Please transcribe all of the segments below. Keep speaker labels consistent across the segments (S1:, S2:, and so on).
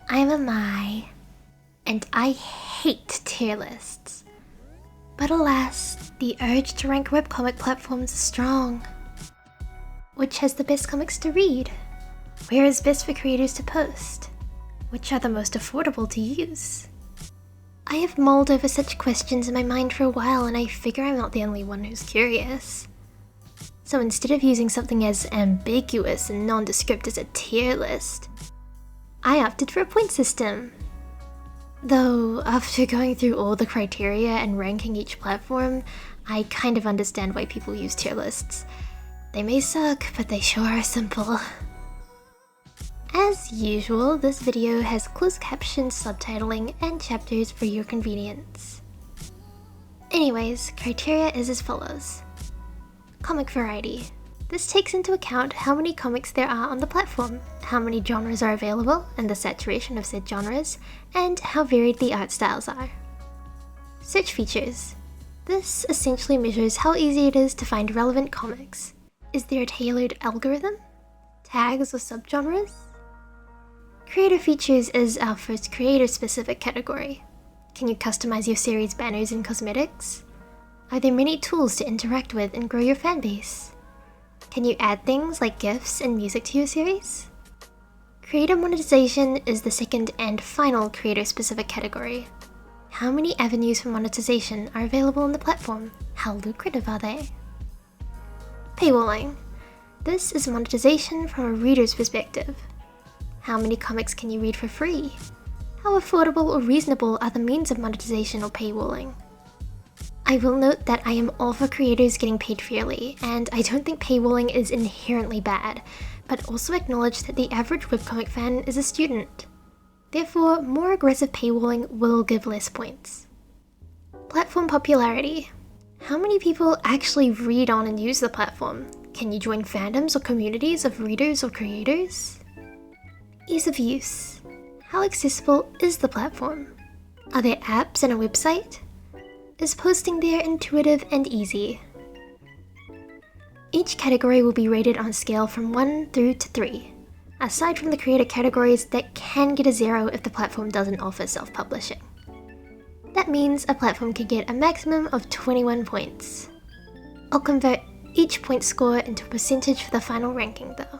S1: I'm a Mai, and I hate tier lists. But alas, the urge to rank webcomic platforms is strong. Which has the best comics to read? Where is best for creators to post? Which are the most affordable to use? I have mulled over such questions in my mind for a while, and I figure I'm not the only one who's curious. So instead of using something as ambiguous and nondescript as a tier list, I opted for a point system. Though, after going through all the criteria and ranking each platform, I kind of understand why people use tier lists. They may suck, but they sure are simple. As usual, this video has closed caption subtitling and chapters for your convenience. Anyways, criteria is as follows. Comic variety. This takes into account how many comics there are on the platform, how many genres are available and the saturation of said genres, and how varied the art styles are. Search features. This essentially measures how easy it is to find relevant comics. Is there a tailored algorithm? Tags or subgenres? Creator features is our first creator-specific category. Can you customize your series banners and cosmetics? Are there many tools to interact with and grow your fanbase? Can you add things like GIFs and music to your series? Creator monetization is the second and final creator-specific category. How many avenues for monetization are available on the platform? How lucrative are they? Paywalling. This is monetization from a reader's perspective. How many comics can you read for free? How affordable or reasonable are the means of monetization or paywalling? I will note that I am all for creators getting paid fairly, and I don't think paywalling is inherently bad, but also acknowledge that the average webcomic fan is a student. Therefore, more aggressive paywalling will give less points. Platform popularity. How many people actually read on and use the platform? Can you join fandoms or communities of readers or creators? Ease of use. How accessible is the platform? Are there apps and a website? Is posting there intuitive and easy? Each category will be rated on a scale from 1 through to 3, aside from the creator categories that can get a 0 if the platform doesn't offer self-publishing. That means a platform can get a maximum of 21 points. I'll convert each point score into a percentage for the final ranking though.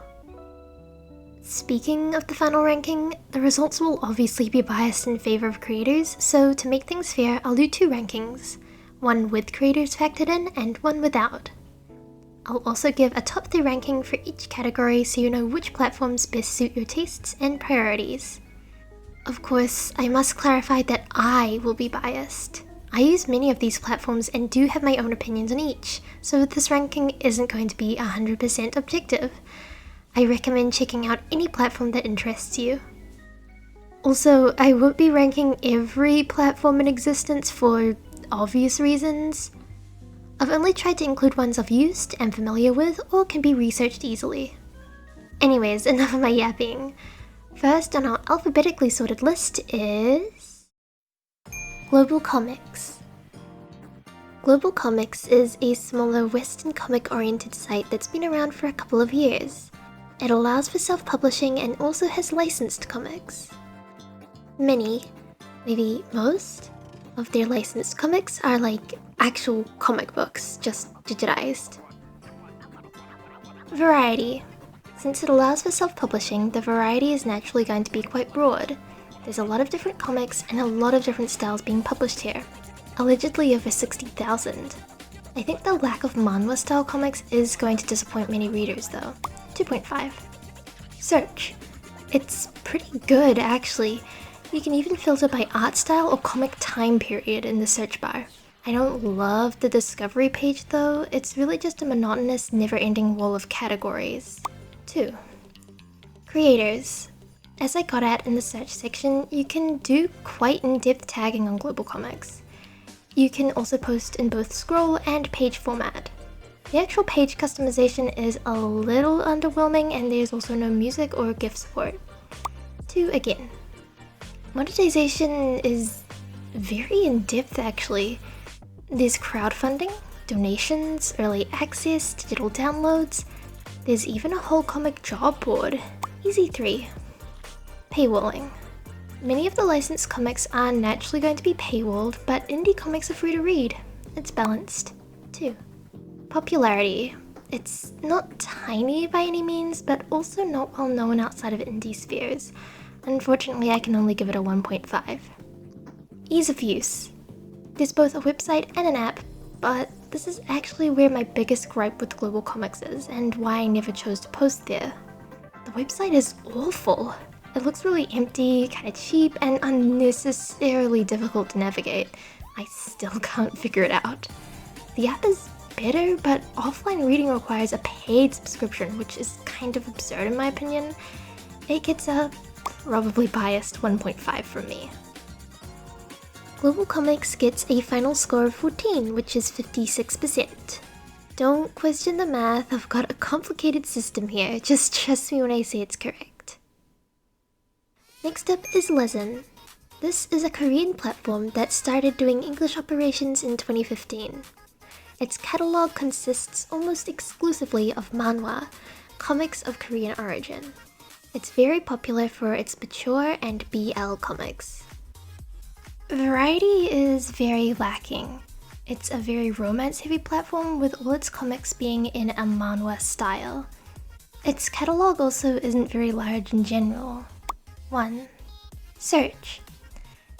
S1: Speaking of the final ranking, the results will obviously be biased in favor of creators, so to make things fair, I'll do 2 rankings, one with creators factored in and one without. I'll also give a top 3 ranking for each category so you know which platforms best suit your tastes and priorities. Of course, I must clarify that I will be biased. I use many of these platforms and do have my own opinions on each, so this ranking isn't going to be 100% objective. I recommend checking out any platform that interests you. Also, I won't be ranking every platform in existence for obvious reasons. I've only tried to include ones I've used, am familiar with, or can be researched easily. Anyways, enough of my yapping. First on our alphabetically sorted list is GlobalComix. GlobalComix is a smaller Western comic-oriented site that's been around for a couple of years. It allows for self-publishing and also has licensed comics. Many, maybe most, of their licensed comics are like actual comic books, just digitized. Variety. Since it allows for self-publishing, the variety is naturally going to be quite broad. There's a lot of different comics and a lot of different styles being published here. Allegedly over 60,000. I think the lack of manhwa style comics is going to disappoint many readers though. 2.5. Search. It's pretty good actually. You can even filter by art style or comic time period in the search bar. I don't love the discovery page though, it's really just a monotonous, never-ending wall of categories. 2. Creators. As I got at in the search section, you can do quite in-depth tagging on GlobalComix. You can also post in both scroll and page format. The actual page customization is a little underwhelming and there's also no music or GIF support. 2 again. Monetization is very in-depth actually. There's crowdfunding, donations, early access, digital downloads. There's even a whole comic job board. Easy 3. Paywalling. Many of the licensed comics are naturally going to be paywalled, but indie comics are free to read. It's balanced. 2. Popularity. It's not tiny by any means, but also not well known outside of indie spheres. Unfortunately, I can only give it a 1.5. Ease of use. There's both a website and an app, but this is actually where my biggest gripe with GlobalComix is, and why I never chose to post there. The website is awful. It looks really empty, kinda cheap, and unnecessarily difficult to navigate. I still can't figure it out. The app is better, but offline reading requires a paid subscription, which is kind of absurd in my opinion. It gets a probably biased 1.5 from me. GlobalComix gets a final score of 14, which is 56%. Don't question the math, I've got a complicated system here, just trust me when I say it's correct. Next up is Lezhin. This is a Korean platform that started doing English operations in 2015. Its catalog consists almost exclusively of manhwa, comics of Korean origin. It's very popular for its mature and BL comics. Variety is very lacking. It's a very romance-heavy platform with all its comics being in a manhwa style. Its catalog also isn't very large in general. 1. Search.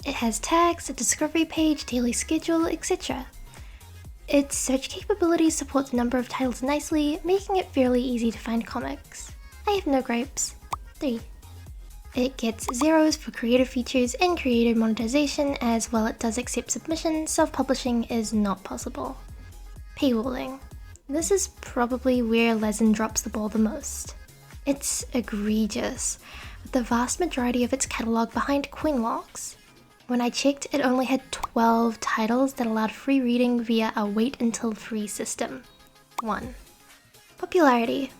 S1: It has tags, a discovery page, daily schedule, etc. Its search capability supports a number of titles nicely, making it fairly easy to find comics. I have no gripes. 3. It gets zeros for creator features and creator monetization, as while it does accept submissions, self-publishing is not possible. Paywalling. This is probably where Lezhin drops the ball the most. It's egregious, with the vast majority of its catalog behind coin locks. When I checked, it only had 12 titles that allowed free reading via a wait until free system. 1. Popularity.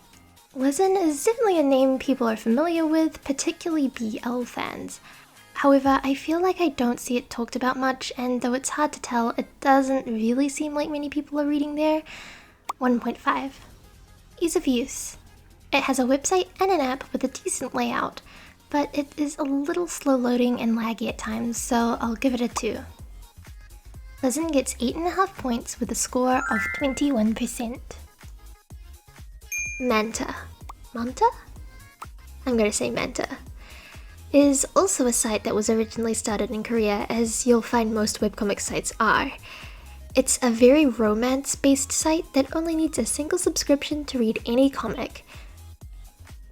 S1: Lezhin is definitely a name people are familiar with, particularly BL fans. However, I feel like I don't see it talked about much, and though it's hard to tell, it doesn't really seem like many people are reading there. 1.5. Ease of use. It has a website and an app with a decent layout, but it is a little slow loading and laggy at times, so I'll give it a 2. Lezhin gets 8.5 points with a score of 21%. Manta. Manta? I'm gonna say Manta. Is also a site that was originally started in Korea, as you'll find most webcomic sites are. It's a very romance-based site that only needs a single subscription to read any comic.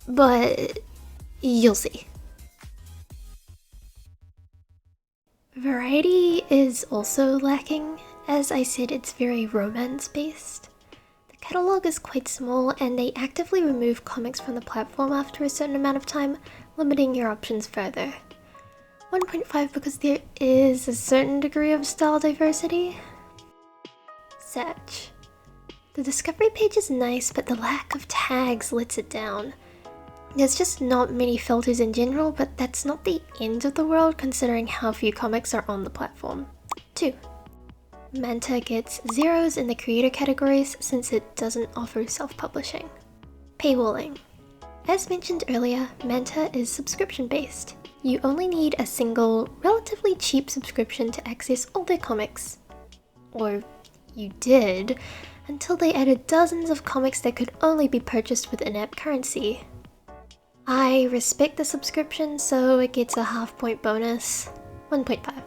S1: But you'll see. Variety is also lacking. As I said, it's very romance-based. The catalog is quite small, and they actively remove comics from the platform after a certain amount of time, limiting your options further. 1.5 because there is a certain degree of style diversity. Search. The discovery page is nice, but the lack of tags lets it down. There's just not many filters in general, but that's not the end of the world considering how few comics are on the platform. 2. Manta gets zeros in the creator categories since it doesn't offer self-publishing. Paywalling. As mentioned earlier, Manta is subscription-based. You only need a single, relatively cheap subscription to access all their comics. Or you did, until they added dozens of comics that could only be purchased with in-app currency. I respect the subscription, so it gets a half-point bonus. 1.5.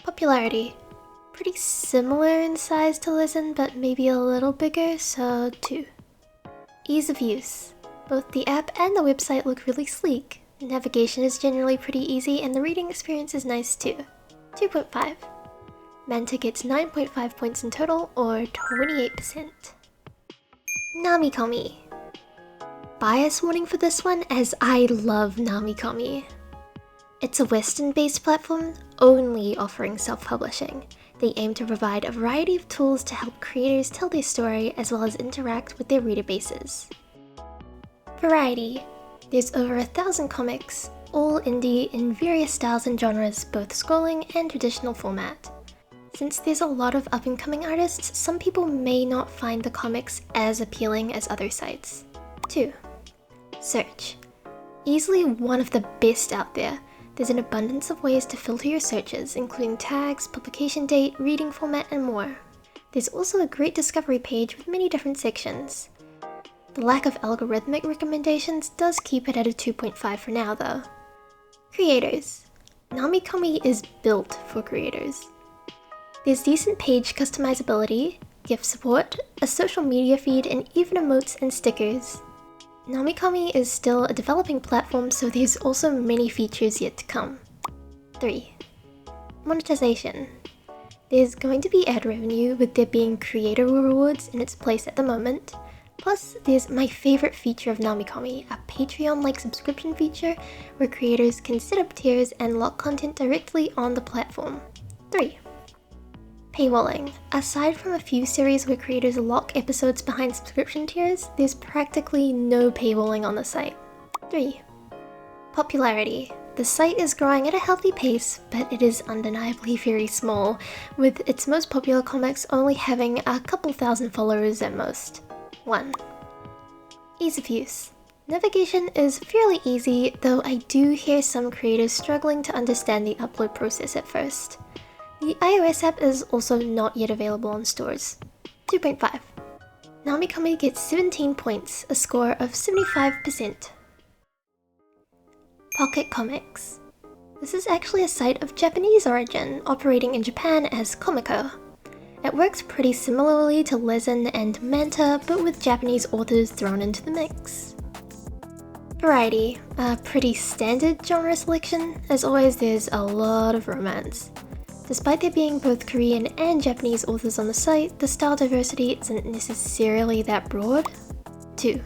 S1: Popularity. Pretty similar in size to Lezhin, but maybe a little bigger, so 2. Ease of use. Both the app and the website look really sleek. Navigation is generally pretty easy, and the reading experience is nice too. 2.5. Manta gets 9.5 points in total, or 28%. NamiComi. Bias warning for this one, as I love NamiComi. It's a Western-based platform, only offering self-publishing. They aim to provide a variety of tools to help creators tell their story as well as interact with their reader bases. Variety. There's over 1,000 comics, all indie in various styles and genres, both scrolling and traditional format. Since there's a lot of up-and-coming artists, some people may not find the comics as appealing as other sites. 2. Search. Easily one of the best out there. There's an abundance of ways to filter your searches, including tags, publication date, reading format, and more. There's also a great discovery page with many different sections. The lack of algorithmic recommendations does keep it at a 2.5 for now though. Creators. NamiComi is built for creators. There's decent page customizability, gift support, a social media feed, and even emotes and stickers. NamiComi is still a developing platform, so there's also many features yet to come. 3. Monetization. There's going to be ad revenue, with there being creator rewards in its place at the moment. Plus, there's my favorite feature of NamiComi, a Patreon-like subscription feature where creators can set up tiers and lock content directly on the platform. 3. Paywalling. Aside from a few series where creators lock episodes behind subscription tiers, there's practically no paywalling on the site. 3. Popularity. The site is growing at a healthy pace, but it is undeniably very small, with its most popular comics only having a couple thousand followers at most. 1. Ease of use. Navigation is fairly easy, though I do hear some creators struggling to understand the upload process at first. The iOS app is also not yet available on stores. 2.5. NamiComi gets 17 points, a score of 75%. Pocket Comics. This is actually a site of Japanese origin, operating in Japan as Comico. It works pretty similarly to Lezhin and Manta, but with Japanese authors thrown into the mix. Variety. A pretty standard genre selection. As always, there's a lot of romance. Despite there being both Korean and Japanese authors on the site, the style diversity isn't necessarily that broad. 2.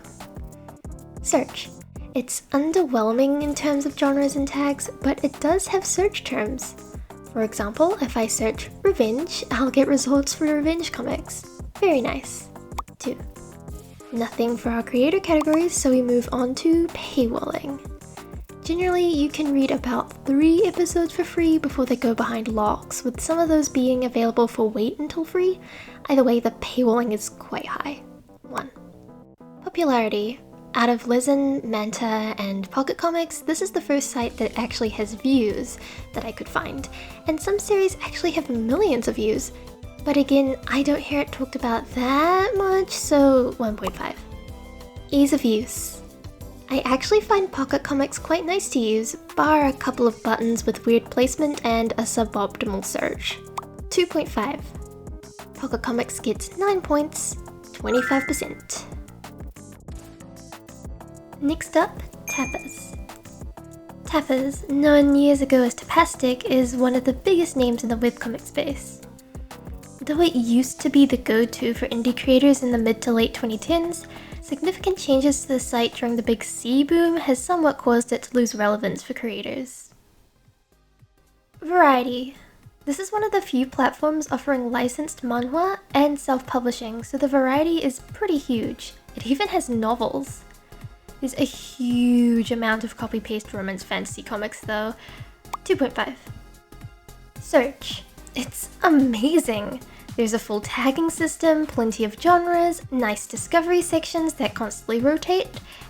S1: Search. It's underwhelming in terms of genres and tags, but it does have search terms. For example, if I search revenge, I'll get results for revenge comics. Very nice. 2. Nothing for our creator categories, so we move on to paywalling. Generally, you can read about 3 episodes for free before they go behind locks, with some of those being available for wait until free. Either way, the paywalling is quite high. 1. Popularity. Out of Lezhin, Manta, and Pocket Comics, this is the first site that actually has views that I could find, and some series actually have millions of views. But again, I don't hear it talked about that much, so 1.5. Ease of use. I actually find Pocket Comics quite nice to use, bar a couple of buttons with weird placement and a suboptimal search. 2.5. Pocket Comics gets 9 points, 25%. Next up, Tapas. Tapas, known years ago as Tapastic, is one of the biggest names in the webcomic space. Though it used to be the go-to for indie creators in the mid to late 2010s, significant changes to the site during the Big C boom has somewhat caused it to lose relevance for creators. Variety. This is one of the few platforms offering licensed manhwa and self-publishing, so the variety is pretty huge. It even has novels. There's a huge amount of copy-paste romance fantasy comics though. 2.5. Search. It's amazing! There's a full tagging system, plenty of genres, nice discovery sections that constantly rotate.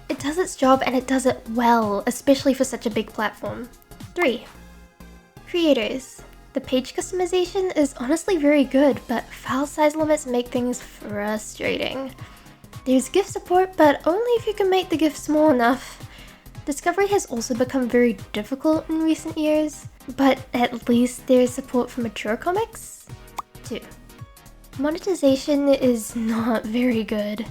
S1: It does its job and it does it well, especially for such a big platform. 3. Creators. The page customization is honestly very good, but file size limits make things frustrating. There's GIF support, but only if you can make the GIF small enough. Discovery has also become very difficult in recent years, but at least there's support for mature comics. 2. Monetization is not very good.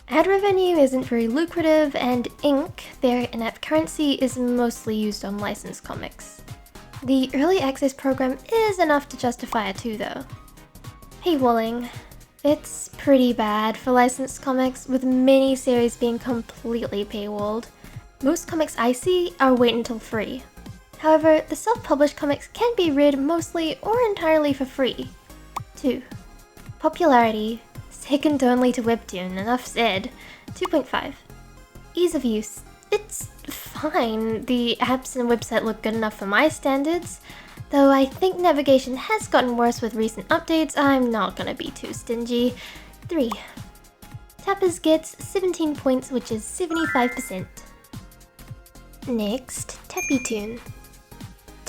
S1: Ad revenue isn't very lucrative, and ink, their in-app currency, is mostly used on licensed comics. The early access program is enough to justify it too though. Paywalling. It's pretty bad for licensed comics, with many series being completely paywalled. Most comics I see are wait until free. However, the self-published comics can be read mostly or entirely for free. 2. Popularity. Second only to Webtoon, enough said. 2.5. Ease of use. It's fine. The apps and website look good enough for my standards. Though I think navigation has gotten worse with recent updates, I'm not gonna be too stingy. 3. Tapas gets 17 points, which is 75%. Next, Tappytoon.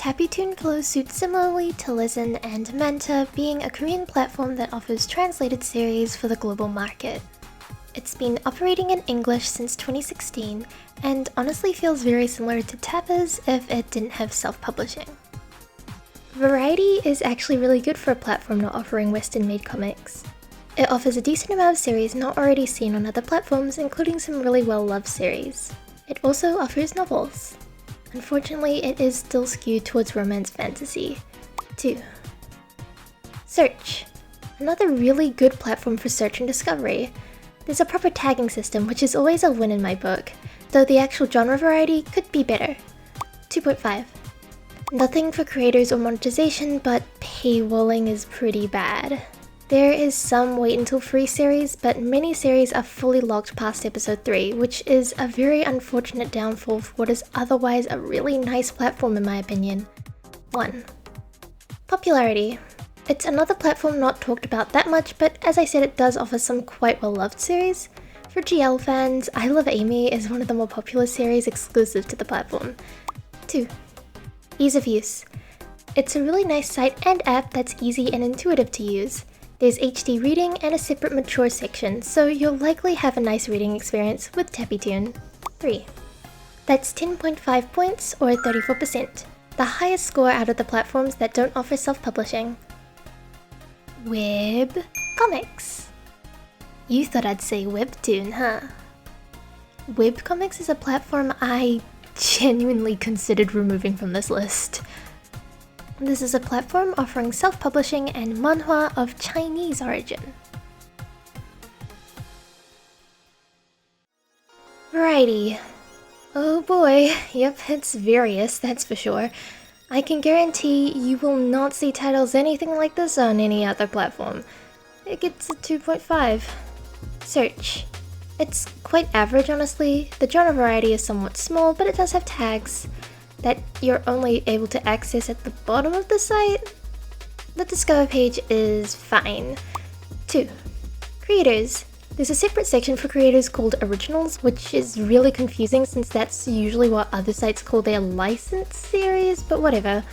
S1: Tappytoon follows suit similarly to Lezhin and Manta, being a Korean platform that offers translated series for the global market. It's been operating in English since 2016, and honestly feels very similar to Tapas if it didn't have self-publishing. Variety is actually really good for a platform not offering Western-made comics. It offers a decent amount of series not already seen on other platforms, including some really well-loved series. It also offers novels. Unfortunately, it is still skewed towards romance fantasy. 2. Search. Another really good platform for search and discovery. There's a proper tagging system, which is always a win in my book, though the actual genre variety could be better. 2.5. Nothing for creators or monetization, but paywalling is pretty bad. There is some wait until free series, but many series are fully locked past episode 3, which is a very unfortunate downfall for what is otherwise a really nice platform in my opinion. 1. Popularity. It's another platform not talked about that much, but as I said, it does offer some quite well-loved series. For GL fans, I Love Amy is one of the more popular series exclusive to the platform. 2. Ease of use. It's a really nice site and app that's easy and intuitive to use. There's HD reading and a separate mature section, so you'll likely have a nice reading experience with Tappytoon. 3. That's 10.5 points or 34%, the highest score out of the platforms that don't offer self-publishing. Webcomics. You thought I'd say Webtoon, huh? Webcomics is a platform I genuinely considered removing from this list. This is a platform offering self-publishing and manhwa of Chinese origin. Variety. Oh boy, yep, it's various, that's for sure. I can guarantee you will not see titles anything like this on any other platform. It gets a 2.5. Search. It's quite average, honestly. The genre variety is somewhat small, but it does have tags that you're only able to access at the bottom of the site. The Discover page is fine. 2. Creators. There's a separate section for creators called Originals, which is really confusing since that's usually what other sites call their licensed series, but whatever.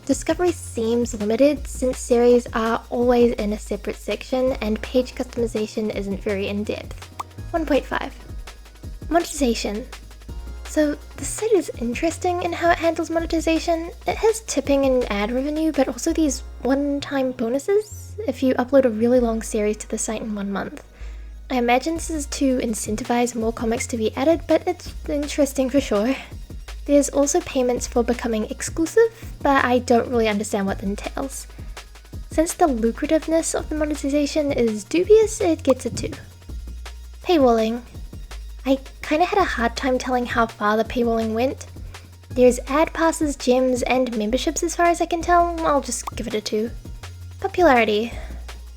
S1: Discovery seems limited since series are always in a separate section and page customization isn't very in-depth. 1.5. Monetization. So the site is interesting in how it handles monetization. It has tipping and ad revenue, but also these one-time bonuses if you upload a really long series to the site in 1 month. I imagine this is to incentivize more comics to be added, but it's interesting for sure. There's also payments for becoming exclusive, but I don't really understand what that entails. Since the lucrativeness of the monetization is dubious, it gets a 2. Paywalling. I kinda had a hard time telling how far the paywalling went. There's ad passes, gems, and memberships as far as I can tell. I'll just give it a 2. Popularity.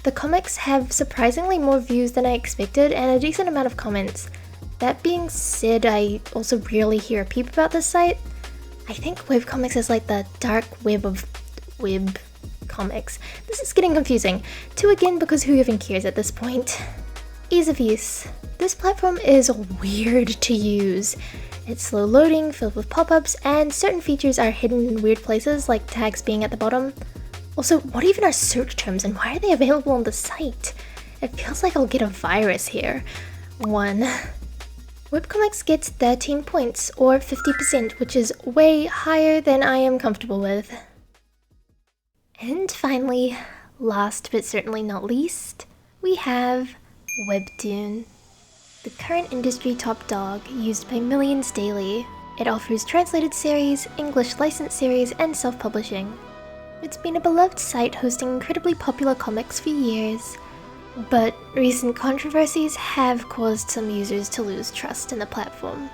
S1: The comics have surprisingly more views than I expected and a decent amount of comments. That being said, I also rarely hear a peep about this site. I think Webcomics is like the dark web of web comics. This is getting confusing. 2 again because who even cares at this point? Ease of use. This platform is weird to use. It's slow loading, filled with pop-ups, and certain features are hidden in weird places like tags being at the bottom. Also, what even are search terms and why are they available on the site? It feels like I'll get a virus here. 1. Webcomics gets 13 points, or 50%, which is way higher than I am comfortable with. And finally, last but certainly not least, we have Webtoon. The current industry top dog, used by millions daily. It offers translated series, English licensed series, and self-publishing. It's been a beloved site hosting incredibly popular comics for years, but recent controversies have caused some users to lose trust in the platform.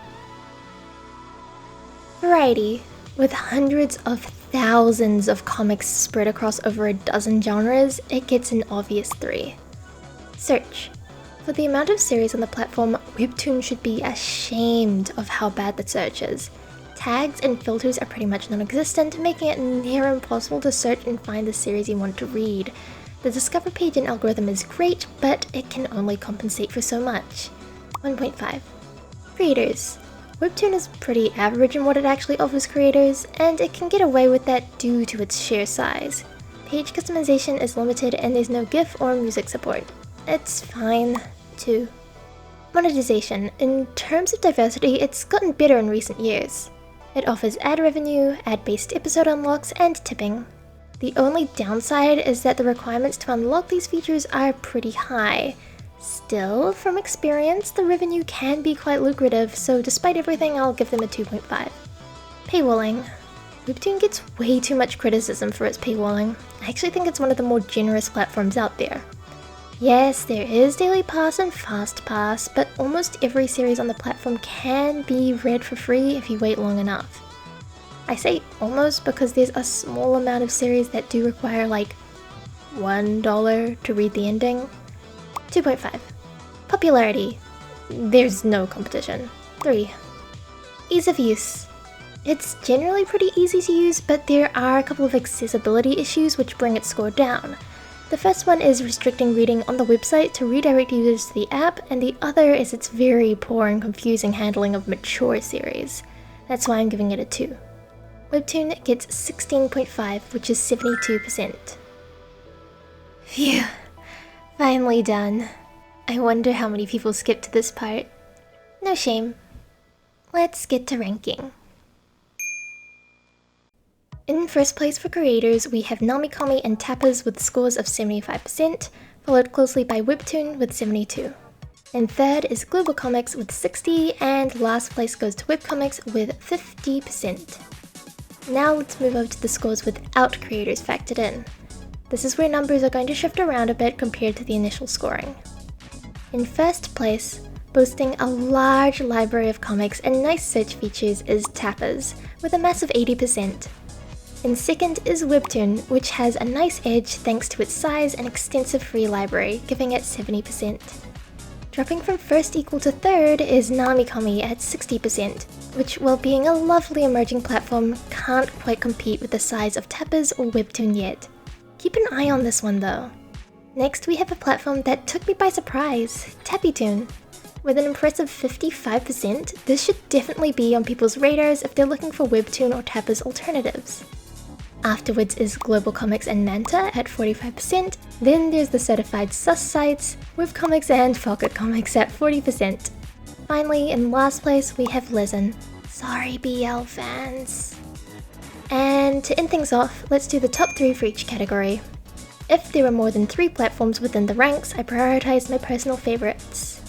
S1: Variety. With hundreds of thousands of comics spread across over a dozen genres, it gets an obvious 3. Search. For the amount of series on the platform, Webtoon should be ashamed of how bad the search is. Tags and filters are pretty much non-existent, making it near impossible to search and find the series you want to read. The Discover page and algorithm is great, but it can only compensate for so much. 1.5. Creators. Webtoon is pretty average in what it actually offers creators, and it can get away with that due to its sheer size. Page customization is limited and there's no GIF or music support. It's fine, too. Monetization. In terms of diversity, it's gotten better in recent years. It offers ad revenue, ad-based episode unlocks, and tipping. The only downside is that the requirements to unlock these features are pretty high. Still, from experience, the revenue can be quite lucrative, so despite everything, I'll give them a 2.5. Paywalling. Webtoon gets way too much criticism for its paywalling. I actually think it's one of the more generous platforms out there. Yes, there is Daily Pass and Fast Pass, but almost every series on the platform can be read for free if you wait long enough. I say almost because there's a small amount of series that do require like $1 to read the ending. 2.5. Popularity. There's no competition. 3. Ease of use. It's generally pretty easy to use, but there are a couple of accessibility issues which bring its score down. The first one is restricting reading on the website to redirect users to the app, and the other is its very poor and confusing handling of mature series. That's why I'm giving it a 2. Webtoon gets 16.5, which is 72%. Phew. Finally done. I wonder how many people skipped to this part. No shame. Let's get to ranking. In first place for creators, we have NamiComi and Tapas with scores of 75%, followed closely by Webtoon with 72. In third is GlobalComix with 60, and last place goes to WebComics with 50%. Now let's move over to the scores without creators factored in. This is where numbers are going to shift around a bit compared to the initial scoring. In first place, boasting a large library of comics and nice search features is Tapas, with a massive 80%. In second is Webtoon, which has a nice edge thanks to its size and extensive free library, giving it 70%. Dropping from first equal to third is NamiComi at 60%, which, while being a lovely emerging platform, can't quite compete with the size of Tapas or Webtoon yet. Keep an eye on this one though. Next we have a platform that took me by surprise, Tappytoon. With an impressive 55%, this should definitely be on people's radars if they're looking for Webtoon or Tapas alternatives. Afterwards is GlobalComix and Manta at 45%, then there's the certified sus sites, WebComics and PocketComics at 40%. Finally, in last place we have Lezhin. Sorry BL fans. And to end things off, let's do the top 3 for each category. If there are more than 3 platforms within the ranks, I prioritized my personal favorites.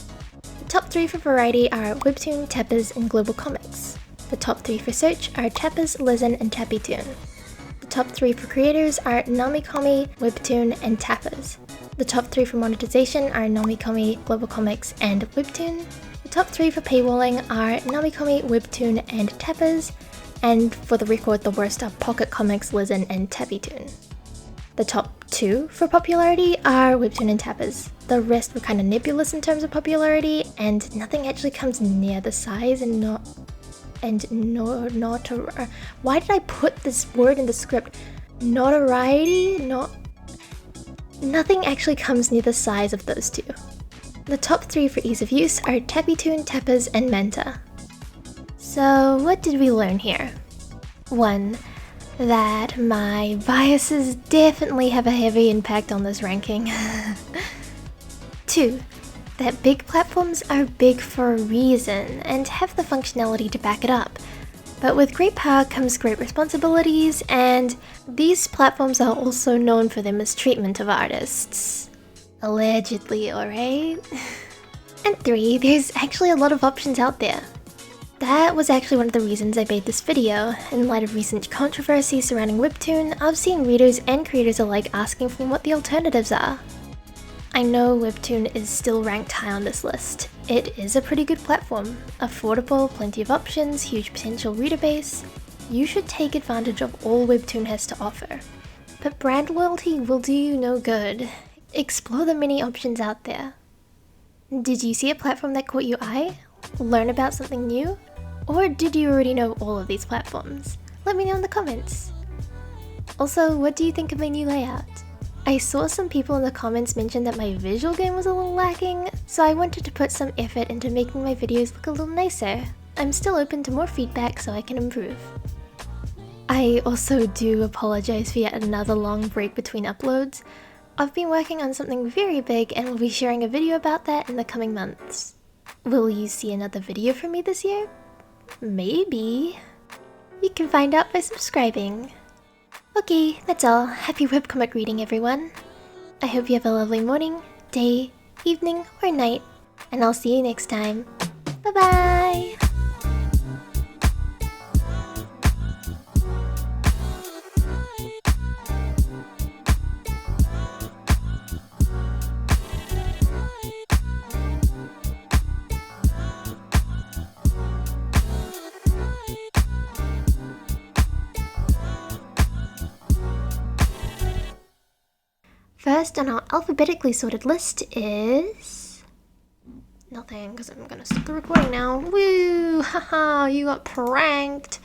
S1: The top 3 for variety are Webtoon, Tapas, and GlobalComix. The top 3 for search are Tapas, Lezhin, and Tappytoon. The top 3 for creators are NamiComi, Webtoon, and Tapas. The top 3 for monetization are NamiComi, GlobalComix, and Webtoon. The top 3 for paywalling are NamiComi, Webtoon, and Tapas. And for the record, the worst are PocketComics, Lezhin, and Tappytoon. The top 2 for popularity are Webtoon and Tapas. The rest were kinda nebulous in terms of popularity, and nothing actually comes near the size why did I put this word in the script? Notoriety? Nothing actually comes near the size of those two. The top 3 for ease of use are Tappytoon, Tapas, and Manta. So what did we learn here? 1. That my biases definitely have a heavy impact on this ranking. 2. That big platforms are big for a reason and have the functionality to back it up. But with great power comes great responsibilities, and these platforms are also known for their mistreatment of artists. Allegedly, alright? And 3, there's actually a lot of options out there. That was actually one of the reasons I made this video. In light of recent controversy surrounding Webtoon, I've seen readers and creators alike asking for what the alternatives are. I know Webtoon is still ranked high on this list. It is a pretty good platform. Affordable, plenty of options, huge potential reader base. You should take advantage of all Webtoon has to offer. But brand loyalty will do you no good. Explore the many options out there. Did you see a platform that caught your eye? Learn about something new? Or did you already know all of these platforms? Let me know in the comments. Also, what do you think of my new layout? I saw some people in the comments mention that my visual game was a little lacking, so I wanted to put some effort into making my videos look a little nicer. I'm still open to more feedback so I can improve. I also do apologize for yet another long break between uploads. I've been working on something very big and will be sharing a video about that in the coming months. Will you see another video from me this year? Maybe. You can find out by subscribing. Okay, that's all. Happy webcomic reading, everyone. I hope you have a lovely morning, day, evening, or night, and I'll see you next time. Bye-bye! First on our alphabetically sorted list is... nothing, because I'm gonna stop the recording now. Woo! Haha, you got pranked!